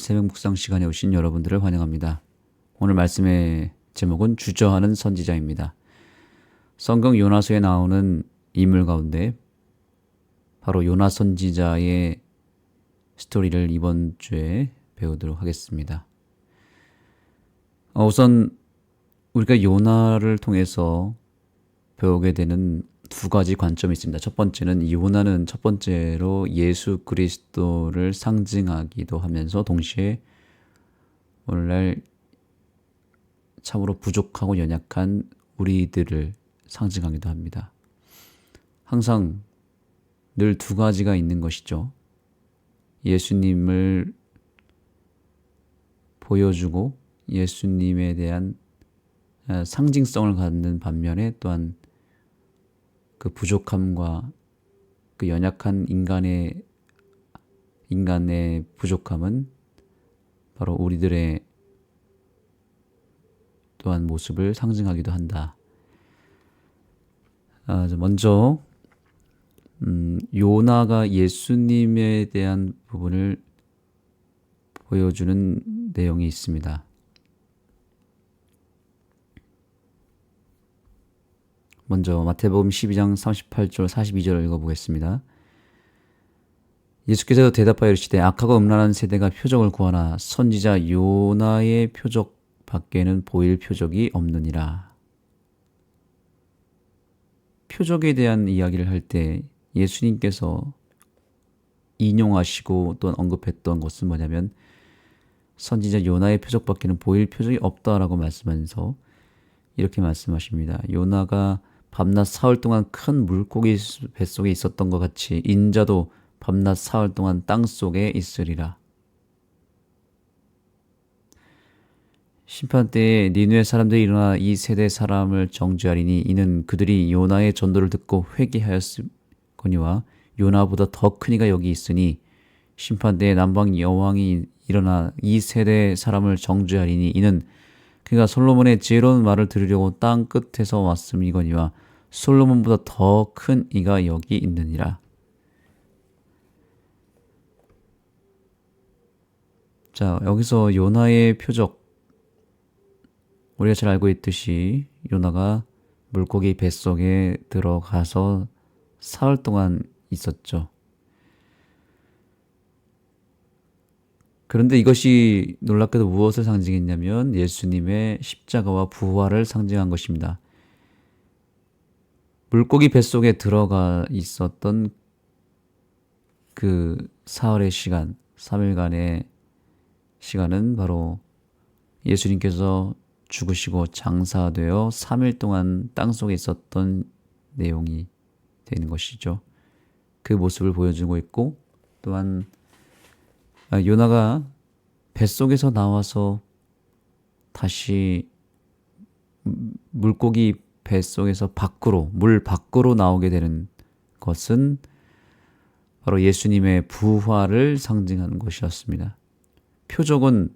새벽 묵상 시간에 오신 여러분들을 환영합니다. 오늘 말씀의 제목은 주저하는 선지자입니다. 성경 요나서에 나오는 인물 가운데 바로 요나 선지자의 스토리를 이번 주에 배우도록 하겠습니다. 우선 우리가 요나를 통해서 배우게 되는 두 가지 관점이 있습니다. 첫 번째는 요나는 첫 번째로 예수 그리스도를 상징하기도 하면서 동시에 오늘날 참으로 부족하고 연약한 우리들을 상징하기도 합니다. 항상 늘 두 가지가 있는 것이죠. 예수님을 보여주고 예수님에 대한 상징성을 갖는 반면에 또한 그 부족함과 그 연약한 인간의 부족함은 바로 우리들의 또한 모습을 상징하기도 한다. 먼저 요나가 예수님에 대한 부분을 보여주는 내용이 있습니다. 먼저 마태복음 12장 38절 42절을 읽어보겠습니다. 예수께서 대답하여 이르시되 악하고 음란한 세대가 표적을 구하나 선지자 요나의 표적 밖에는 보일 표적이 없느니라. 표적에 대한 이야기를 할 때 예수님께서 인용하시고 또 언급했던 것은 뭐냐면 선지자 요나의 표적 밖에는 보일 표적이 없다라고 말씀하면서 이렇게 말씀하십니다. 요나가 밤낮 사흘 동안 큰 물고기 뱃속에 있었던 것 같이 인자도 밤낮 사흘 동안 땅속에 있으리라. 심판때에 니느웨 사람들이 일어나 이 세대 사람을 정죄하리니 이는 그들이 요나의 전도를 듣고 회개하였거니와 요나보다 더 큰 이가 여기 있으니 심판때에 남방 여왕이 일어나 이 세대 사람을 정죄하리니 이는 그가 솔로몬의 지혜로운 말을 들으려고 땅 끝에서 왔음이거니와 솔로몬보다 더 큰 이가 여기 있느니라. 자, 여기서 요나의 표적, 우리가 잘 알고 있듯이 요나가 물고기 뱃속에 들어가서 사흘 동안 있었죠. 그런데 이것이 놀랍게도 무엇을 상징했냐면 예수님의 십자가와 부활을 상징한 것입니다. 물고기 뱃속에 들어가 있었던 그 사흘의 시간, 3일간의 시간은 바로 예수님께서 죽으시고 장사되어 3일 동안 땅속에 있었던 내용이 되는 것이죠. 그 모습을 보여주고 있고 또한 요나가 뱃속에서 나와서 다시 물고기 뱃속에서 물 밖으로 나오게 되는 것은 바로 예수님의 부활을 상징하는 것이었습니다. 표적은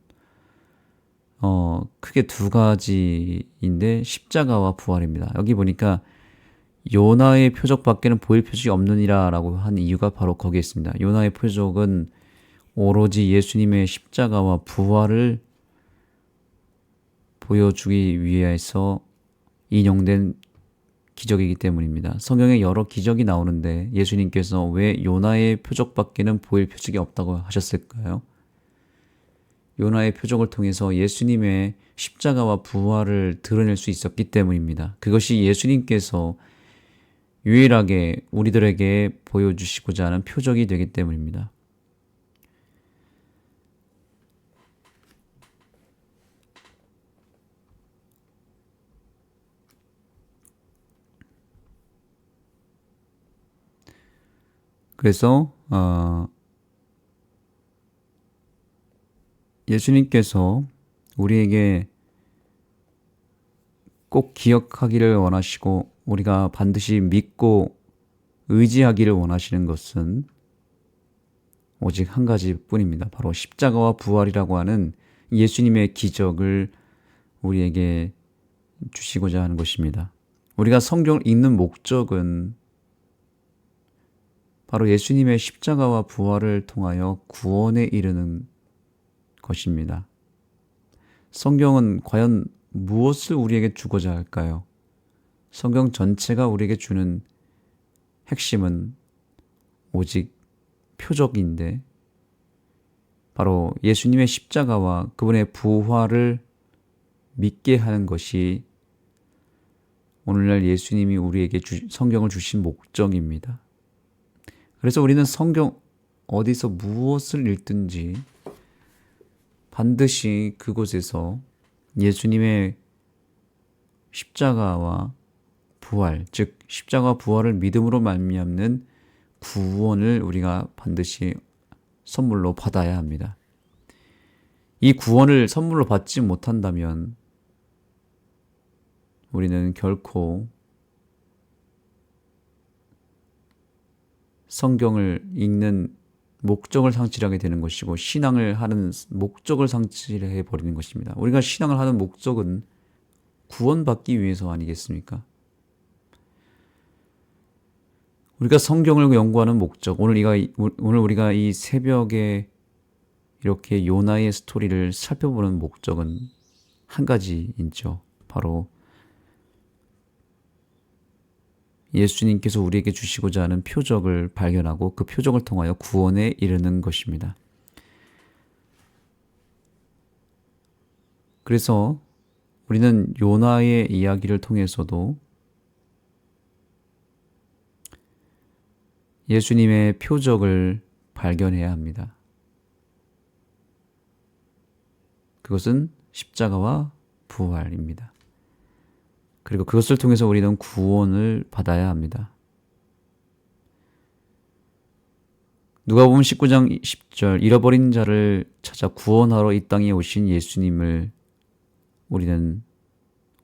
크게 두 가지인데 십자가와 부활입니다. 여기 보니까 요나의 표적 밖에는 보일 표적이 없느니라 라고 한 이유가 바로 거기에 있습니다. 요나의 표적은 오로지 예수님의 십자가와 부활을 보여주기 위해서 인용된 기적이기 때문입니다. 성경에 여러 기적이 나오는데 예수님께서 왜 요나의 표적 밖에는 보일 표적이 없다고 하셨을까요? 요나의 표적을 통해서 예수님의 십자가와 부활을 드러낼 수 있었기 때문입니다. 그것이 예수님께서 유일하게 우리들에게 보여주시고자 하는 표적이 되기 때문입니다. 그래서 예수님께서 우리에게 꼭 기억하기를 원하시고 우리가 반드시 믿고 의지하기를 원하시는 것은 오직 한 가지뿐입니다. 바로 십자가와 부활이라고 하는 예수님의 기적을 우리에게 주시고자 하는 것입니다. 우리가 성경을 읽는 목적은 바로 예수님의 십자가와 부활을 통하여 구원에 이르는 것입니다. 성경은 과연 무엇을 우리에게 주고자 할까요? 성경 전체가 우리에게 주는 핵심은 오직 표적인데 바로 예수님의 십자가와 그분의 부활을 믿게 하는 것이 오늘날 예수님이 우리에게 성경을 주신 목적입니다. 그래서 우리는 성경 어디서 무엇을 읽든지 반드시 그곳에서 예수님의 십자가와 부활, 즉 십자가 부활을 믿음으로 말미암는 구원을 우리가 반드시 선물로 받아야 합니다. 이 구원을 선물로 받지 못한다면 우리는 결코 성경을 읽는 목적을 상실하게 되는 것이고 신앙을 하는 목적을 상실해 버리는 것입니다. 우리가 신앙을 하는 목적은 구원받기 위해서 아니겠습니까? 우리가 성경을 연구하는 목적, 오늘 우리가 이 새벽에 이렇게 요나의 스토리를 살펴보는 목적은 한 가지이죠. 바로 예수님께서 우리에게 주시고자 하는 표적을 발견하고 그 표적을 통하여 구원에 이르는 것입니다. 그래서 우리는 요나의 이야기를 통해서도 예수님의 표적을 발견해야 합니다. 그것은 십자가와 부활입니다. 그리고 그것을 통해서 우리는 구원을 받아야 합니다. 누가복음 19장 10절 잃어버린 자를 찾아 구원하러 이 땅에 오신 예수님을 우리는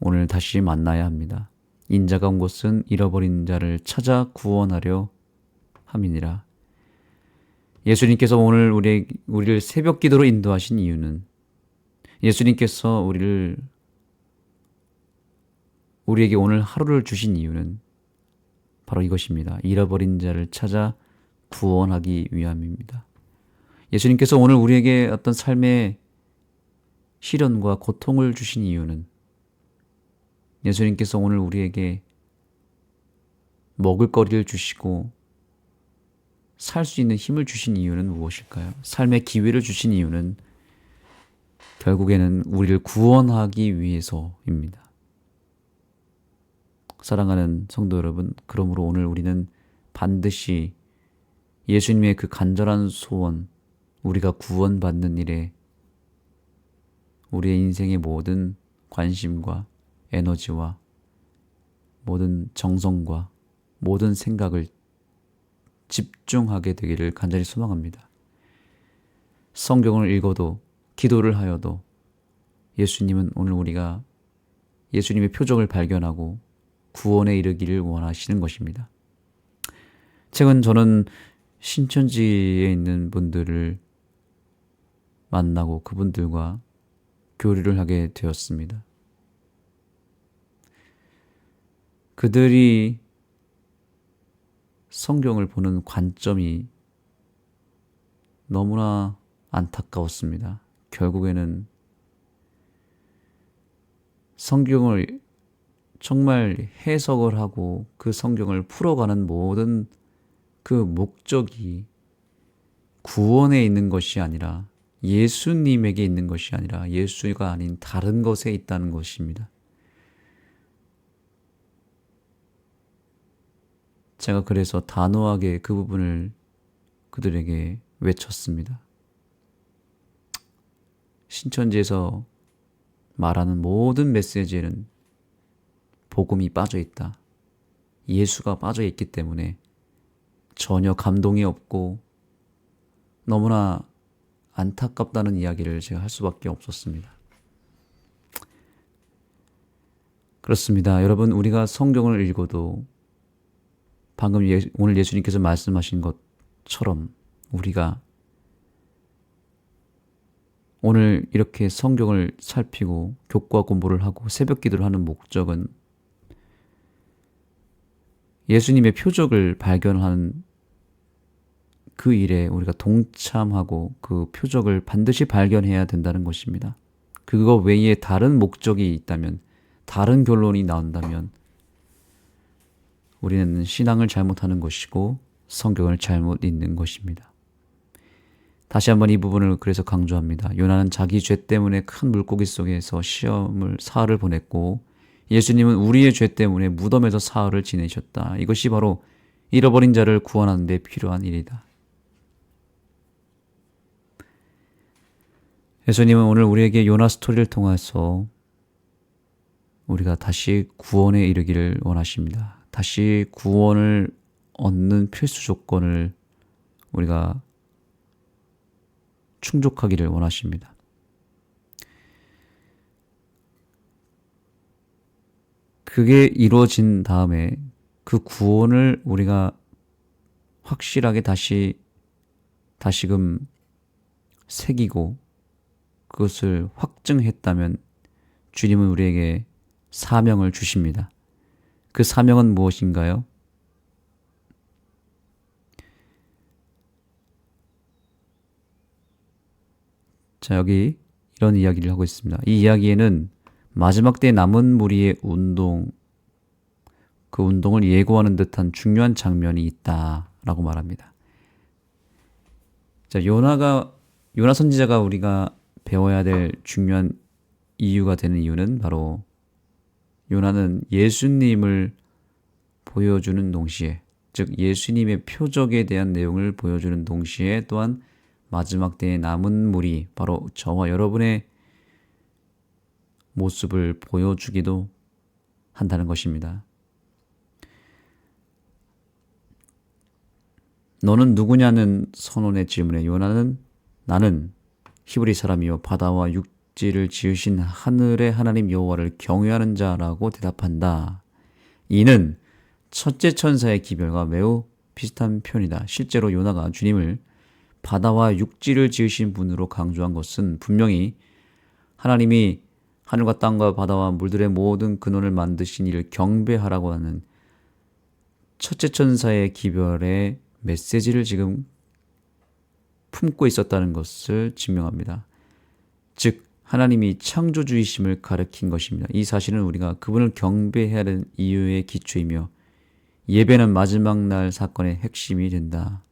오늘 다시 만나야 합니다. 인자가 온 곳은 잃어버린 자를 찾아 구원하려 함이니라. 예수님께서 오늘 우리를 새벽 기도로 인도하신 이유는 예수님께서 우리에게 오늘 하루를 주신 이유는 바로 이것입니다. 잃어버린 자를 찾아 구원하기 위함입니다. 예수님께서 오늘 우리에게 어떤 삶의 시련과 고통을 주신 이유는 예수님께서 오늘 우리에게 먹을 거리를 주시고 살 수 있는 힘을 주신 이유는 무엇일까요? 삶의 기회를 주신 이유는 결국에는 우리를 구원하기 위해서입니다. 사랑하는 성도 여러분, 그러므로 오늘 우리는 반드시 예수님의 그 간절한 소원, 우리가 구원받는 일에 우리의 인생의 모든 관심과 에너지와 모든 정성과 모든 생각을 집중하게 되기를 간절히 소망합니다. 성경을 읽어도 기도를 하여도 예수님은 오늘 우리가 예수님의 표적을 발견하고 구원에 이르기를 원하시는 것입니다. 최근 저는 신천지에 있는 분들을 만나고 그분들과 교류를 하게 되었습니다. 그들이 성경을 보는 관점이 너무나 안타까웠습니다. 결국에는 성경을 정말 해석을 하고 그 성경을 풀어가는 모든 그 목적이 구원에 있는 것이 아니라 예수님에게 있는 것이 아니라 예수가 아닌 다른 것에 있다는 것입니다. 제가 그래서 단호하게 그 부분을 그들에게 외쳤습니다. 신천지에서 말하는 모든 메시지에는 복음이 빠져 있다. 예수가 빠져 있기 때문에 전혀 감동이 없고 너무나 안타깝다는 이야기를 제가 할 수밖에 없었습니다. 그렇습니다. 여러분, 우리가 성경을 읽어도 방금 오늘 예수님께서 말씀하신 것처럼 우리가 오늘 이렇게 성경을 살피고 교과 공부를 하고 새벽 기도를 하는 목적은 예수님의 표적을 발견하는 그 일에 우리가 동참하고 그 표적을 반드시 발견해야 된다는 것입니다. 그거 외에 다른 목적이 있다면, 다른 결론이 나온다면 우리는 신앙을 잘못하는 것이고 성경을 잘못 읽는 것입니다. 다시 한번 이 부분을 그래서 강조합니다. 요나는 자기 죄 때문에 큰 물고기 속에서 사흘을 보냈고, 예수님은 우리의 죄 때문에 무덤에서 사흘을 지내셨다. 이것이 바로 잃어버린 자를 구원하는 데 필요한 일이다. 예수님은 오늘 우리에게 요나 스토리를 통해서 우리가 다시 구원에 이르기를 원하십니다. 다시 구원을 얻는 필수 조건을 우리가 충족하기를 원하십니다. 그게 이루어진 다음에 그 구원을 우리가 확실하게 다시금 새기고 그것을 확증했다면 주님은 우리에게 사명을 주십니다. 그 사명은 무엇인가요? 자, 여기 이런 이야기를 하고 있습니다. 이 이야기에는 마지막 때 남은 무리의 그 운동을 예고하는 듯한 중요한 장면이 있다라고 말합니다. 자, 요나 선지자가 우리가 배워야 될 중요한 이유가 되는 이유는 바로 요나는 예수님을 보여주는 동시에, 즉 예수님의 표적에 대한 내용을 보여주는 동시에 또한 마지막 때에 남은 무리, 바로 저와 여러분의 모습을 보여주기도 한다는 것입니다. 너는 누구냐는 선원의 질문에 요나는 나는 히브리 사람이요 바다와 육지를 지으신 하늘의 하나님 여호와를 경외하는 자라고 대답한다. 이는 첫째 천사의 기별과 매우 비슷한 표현이다. 실제로 요나가 주님을 바다와 육지를 지으신 분으로 강조한 것은 분명히 하나님이 하늘과 땅과 바다와 물들의 모든 근원을 만드신 이를 경배하라고 하는 첫째 천사의 기별의 메시지를 지금 품고 있었다는 것을 증명합니다. 즉 하나님이 창조주이심을 가리킨 것입니다. 이 사실은 우리가 그분을 경배해야 하는 이유의 기초이며 예배는 마지막 날 사건의 핵심이 된다.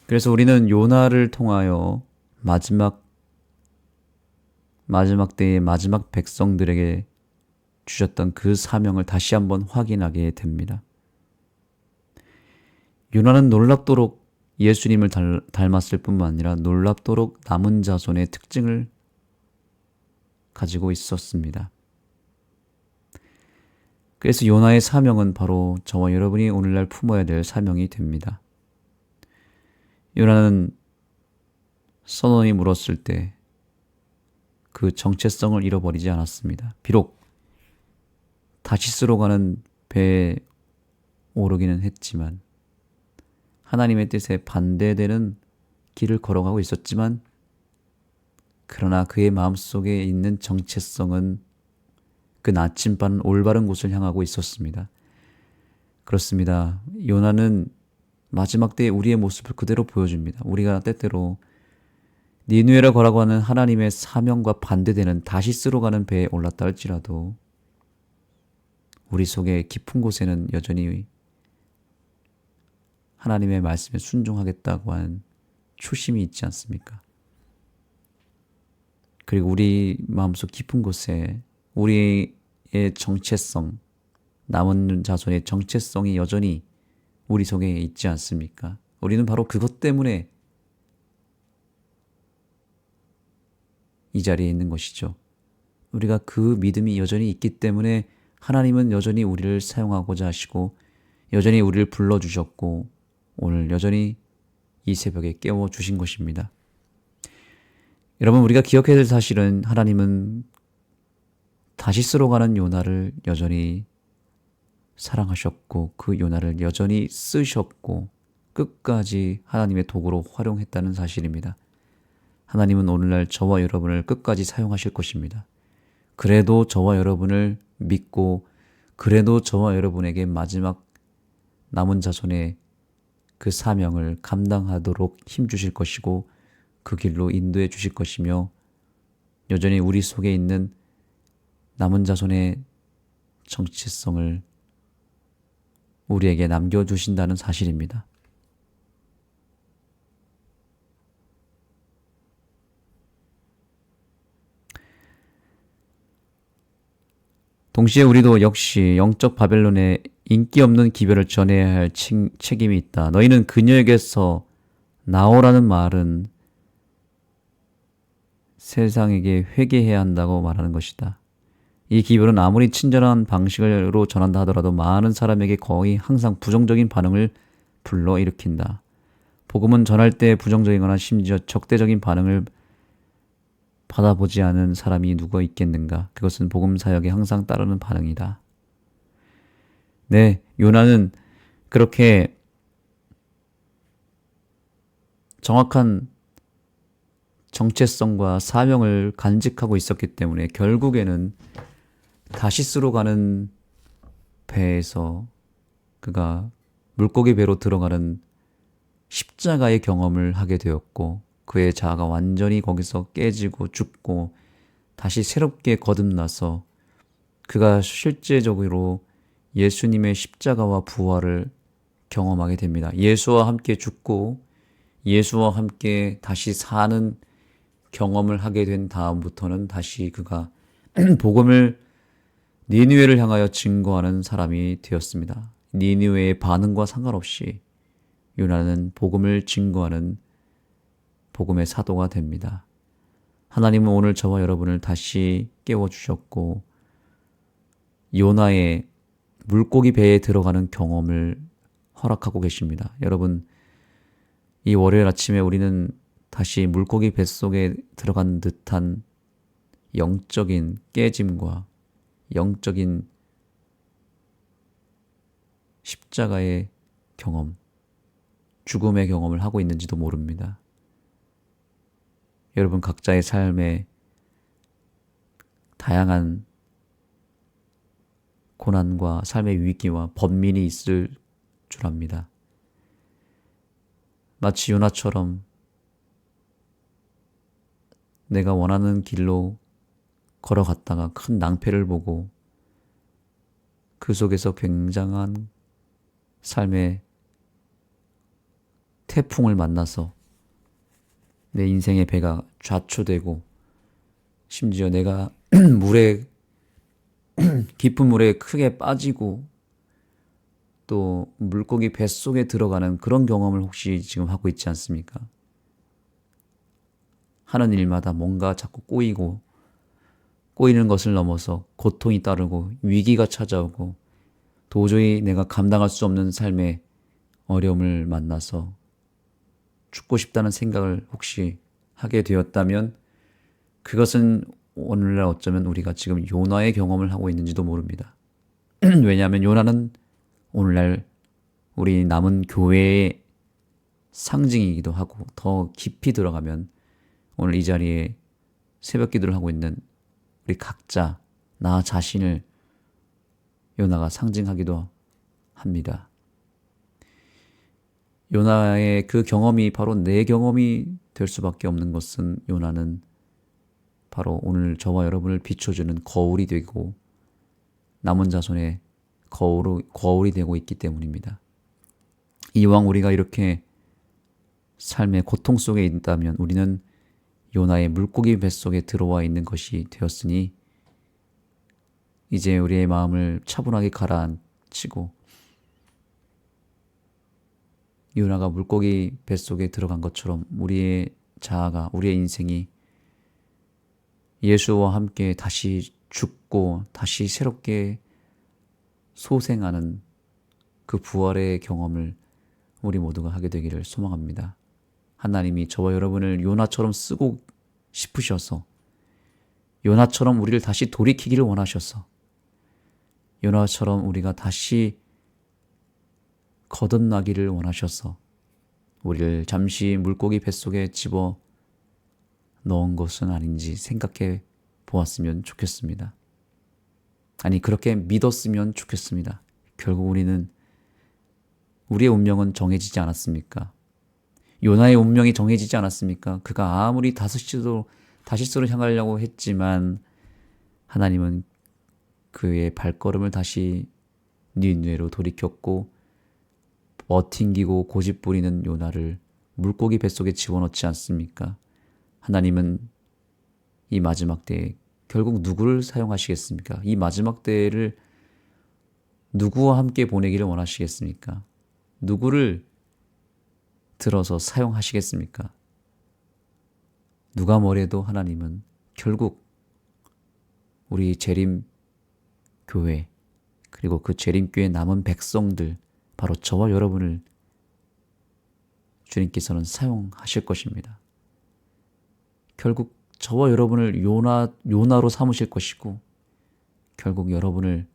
그래서 우리는 요나를 통하여 마지막 때의 마지막 백성들에게 주셨던 그 사명을 다시 한번 확인하게 됩니다. 요나는 놀랍도록 예수님을 닮았을 뿐만 아니라 놀랍도록 남은 자손의 특징을 가지고 있었습니다. 그래서 요나의 사명은 바로 저와 여러분이 오늘날 품어야 될 사명이 됩니다. 요나는 선원이 물었을 때 그 정체성을 잃어버리지 않았습니다. 비록 다시스로 가는 배에 오르기는 했지만 하나님의 뜻에 반대되는 길을 걸어가고 있었지만 그러나 그의 마음속에 있는 정체성은 그 나침반은 올바른 곳을 향하고 있었습니다. 그렇습니다. 요나는 마지막 때에 우리의 모습을 그대로 보여줍니다. 우리가 때때로 니느웨로 가라고 하는 하나님의 사명과 반대되는 다시스로 가는 배에 올랐다 할지라도 우리 속에 깊은 곳에는 여전히 하나님의 말씀에 순종하겠다고 한 초심이 있지 않습니까? 그리고 우리 마음속 깊은 곳에 우리의 정체성, 남은 자손의 정체성이 여전히 우리 속에 있지 않습니까? 우리는 바로 그것 때문에 이 자리에 있는 것이죠. 우리가 그 믿음이 여전히 있기 때문에 하나님은 여전히 우리를 사용하고자 하시고 여전히 우리를 불러주셨고 오늘 여전히 이 새벽에 깨워주신 것입니다. 여러분, 우리가 기억해야 될 사실은 하나님은 다시스로 가는 요나를 여전히 사랑하셨고 그 요나를 여전히 쓰셨고 끝까지 하나님의 도구로 활용했다는 사실입니다. 하나님은 오늘날 저와 여러분을 끝까지 사용하실 것입니다. 그래도 저와 여러분을 믿고 그래도 저와 여러분에게 마지막 남은 자손의 그 사명을 감당하도록 힘주실 것이고 그 길로 인도해 주실 것이며 여전히 우리 속에 있는 남은 자손의 정체성을 우리에게 남겨두신다는 사실입니다. 동시에 우리도 역시 영적 바벨론의 인기 없는 기별을 전해야 할 책임이 있다. 너희는 그녀에게서 나오라는 말은 세상에게 회개해야 한다고 말하는 것이다. 이 기별은 아무리 친절한 방식으로 전한다 하더라도 많은 사람에게 거의 항상 부정적인 반응을 불러일으킨다. 복음은 전할 때 부정적이거나 심지어 적대적인 반응을 받아보지 않은 사람이 누가 있겠는가? 그것은 복음 사역에 항상 따르는 반응이다. 네, 요나는 그렇게 정확한 정체성과 사명을 간직하고 있었기 때문에 결국에는 다시스로 가는 배에서 그가 물고기 배로 들어가는 십자가의 경험을 하게 되었고 그의 자아가 완전히 거기서 깨지고 죽고 다시 새롭게 거듭나서 그가 실제적으로 예수님의 십자가와 부활을 경험하게 됩니다. 예수와 함께 죽고 예수와 함께 다시 사는 경험을 하게 된 다음부터는 다시 그가 복음을 니느웨를 향하여 증거하는 사람이 되었습니다. 니느웨의 반응과 상관없이 요나는 복음을 증거하는 복음의 사도가 됩니다. 하나님은 오늘 저와 여러분을 다시 깨워주셨고 요나의 물고기 배에 들어가는 경험을 허락하고 계십니다. 여러분, 이 월요일 아침에 우리는 다시 물고기 뱃속에 들어간 듯한 영적인 깨짐과 영적인 십자가의 경험, 죽음의 경험을 하고 있는지도 모릅니다. 여러분 각자의 삶에 다양한 고난과 삶의 위기와 번민이 있을 줄 압니다. 마치 요나처럼 내가 원하는 길로 걸어갔다가 큰 낭패를 보고 그 속에서 굉장한 삶의 태풍을 만나서 내 인생의 배가 좌초되고 심지어 내가 깊은 물에 크게 빠지고 또 물고기 뱃속에 들어가는 그런 경험을 혹시 지금 하고 있지 않습니까? 하는 일마다 뭔가 자꾸 꼬이는 것을 넘어서 고통이 따르고 위기가 찾아오고 도저히 내가 감당할 수 없는 삶의 어려움을 만나서 죽고 싶다는 생각을 혹시 하게 되었다면 그것은 오늘날 어쩌면 우리가 지금 요나의 경험을 하고 있는지도 모릅니다. 왜냐하면 요나는 오늘날 우리 남은 교회의 상징이기도 하고 더 깊이 들어가면 오늘 이 자리에 새벽 기도를 하고 있는 우리 각자 나 자신을 요나가 상징하기도 합니다. 요나의 그 경험이 바로 내 경험이 될 수밖에 없는 것은 요나는 바로 오늘 저와 여러분을 비춰주는 거울이 되고 남은 자손의 거울이 되고 있기 때문입니다. 이왕 우리가 이렇게 삶의 고통 속에 있다면 우리는 요나의 물고기 뱃속에 들어와 있는 것이 되었으니 이제 우리의 마음을 차분하게 가라앉히고 요나가 물고기 뱃속에 들어간 것처럼 우리의 자아가 우리의 인생이 예수와 함께 다시 죽고 다시 새롭게 소생하는 그 부활의 경험을 우리 모두가 하게 되기를 소망합니다. 하나님이 저와 여러분을 요나처럼 쓰고 싶으셔서 요나처럼 우리를 다시 돌이키기를 원하셔서 요나처럼 우리가 다시 거듭나기를 원하셔서 우리를 잠시 물고기 뱃속에 집어 넣은 것은 아닌지 생각해 보았으면 좋겠습니다. 아니, 그렇게 믿었으면 좋겠습니다. 결국 우리의 운명은 정해지지 않았습니까? 요나의 운명이 정해지지 않았습니까? 그가 아무리 다시스로 향하려고 했지만 하나님은 그의 발걸음을 다시 니느웨로 돌이켰고, 버팅기고 고집부리는 요나를 물고기 뱃속에 집어넣지 않습니까? 하나님은 이 마지막 때에 결국 누구를 사용하시겠습니까? 이 마지막 때를 누구와 함께 보내기를 원하시겠습니까? 누구를 들어서 사용하시겠습니까? 누가 뭐래도 하나님은 결국 우리 재림 교회, 그리고 그 재림 교회 남은 백성들, 바로 저와 여러분을 주님께서는 사용하실 것입니다. 결국 저와 여러분을 요나로 삼으실 것이고, 결국 여러분을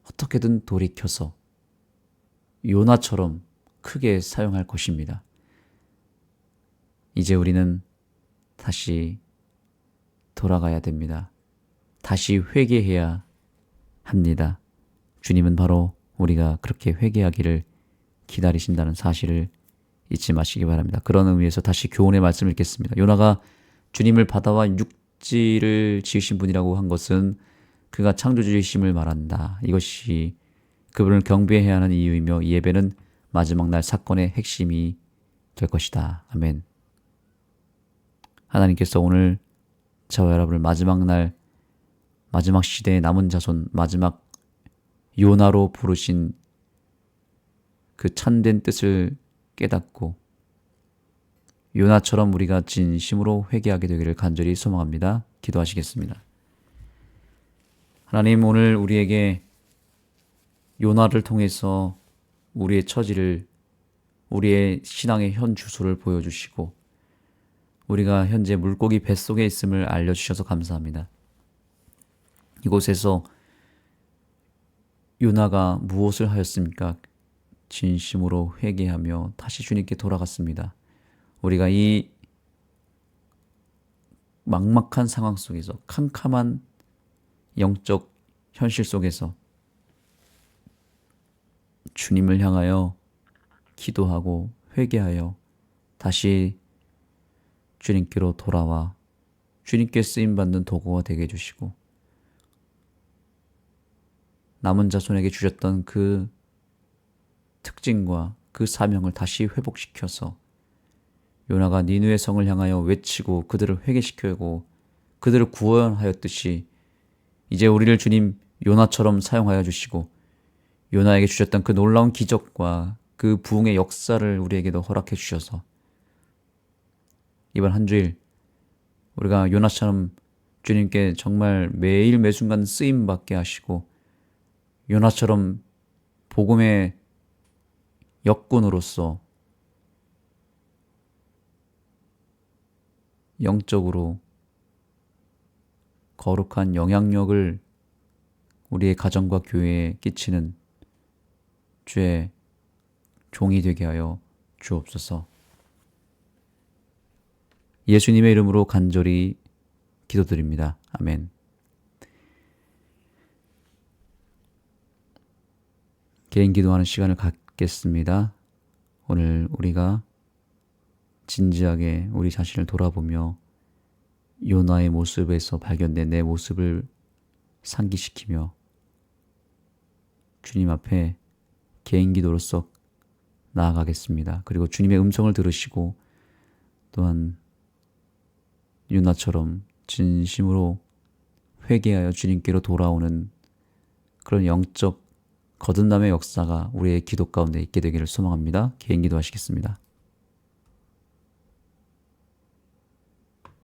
어떻게든 돌이켜서 요나처럼 크게 사용할 것입니다. 이제 우리는 다시 돌아가야 됩니다. 다시 회개해야 합니다. 주님은 바로 우리가 그렇게 회개하기를 기다리신다는 사실을 잊지 마시기 바랍니다. 그런 의미에서 다시 교훈의 말씀을 읽겠습니다. 요나가 주님을 바다와 육지를 지으신 분이라고 한 것은 그가 창조주이심을 말한다. 이것이 그분을 경배해야 하는 이유이며, 이 예배는 마지막 날 사건의 핵심이 될 것이다. 아멘. 하나님께서 오늘 저와 여러분을 마지막 날, 마지막 시대의 남은 자손, 마지막 요나로 부르신 그 참된 뜻을 깨닫고 요나처럼 우리가 진심으로 회개하게 되기를 간절히 소망합니다. 기도하시겠습니다. 하나님, 오늘 우리에게 요나를 통해서 우리의 처지를, 우리의 신앙의 현 주소를 보여주시고 우리가 현재 물고기 뱃속에 있음을 알려주셔서 감사합니다. 이곳에서 요나가 무엇을 하였습니까? 진심으로 회개하며 다시 주님께 돌아갔습니다. 우리가 이 막막한 상황 속에서, 캄캄한 영적 현실 속에서 주님을 향하여 기도하고 회개하여 다시 주님께로 돌아와 주님께 쓰임받는 도구가 되게 해주시고, 남은 자손에게 주셨던 그 특징과 그 사명을 다시 회복시켜서 요나가 니느웨 성을 향하여 외치고 그들을 회개시키고 그들을 구원하였듯이 이제 우리를 주님 요나처럼 사용하여 주시고, 요나에게 주셨던 그 놀라운 기적과 그 부흥의 역사를 우리에게도 허락해 주셔서 이번 한 주일 우리가 요나처럼 주님께 정말 매일 매순간 쓰임받게 하시고, 요나처럼 복음의 역군으로서 영적으로 거룩한 영향력을 우리의 가정과 교회에 끼치는 주의 종이 되게 하여 주옵소서. 예수님의 이름으로 간절히 기도드립니다. 아멘. 개인 기도하는 시간을 갖겠습니다. 오늘 우리가 진지하게 우리 자신을 돌아보며 요나의 모습에서 발견된 내 모습을 상기시키며 주님 앞에 개인 기도로서 나아가겠습니다. 그리고 주님의 음성을 들으시고 또한 요나처럼 진심으로 회개하여 주님께로 돌아오는 그런 영적 거듭남의 역사가 우리의 기도 가운데 있게 되기를 소망합니다. 개인 기도하시겠습니다.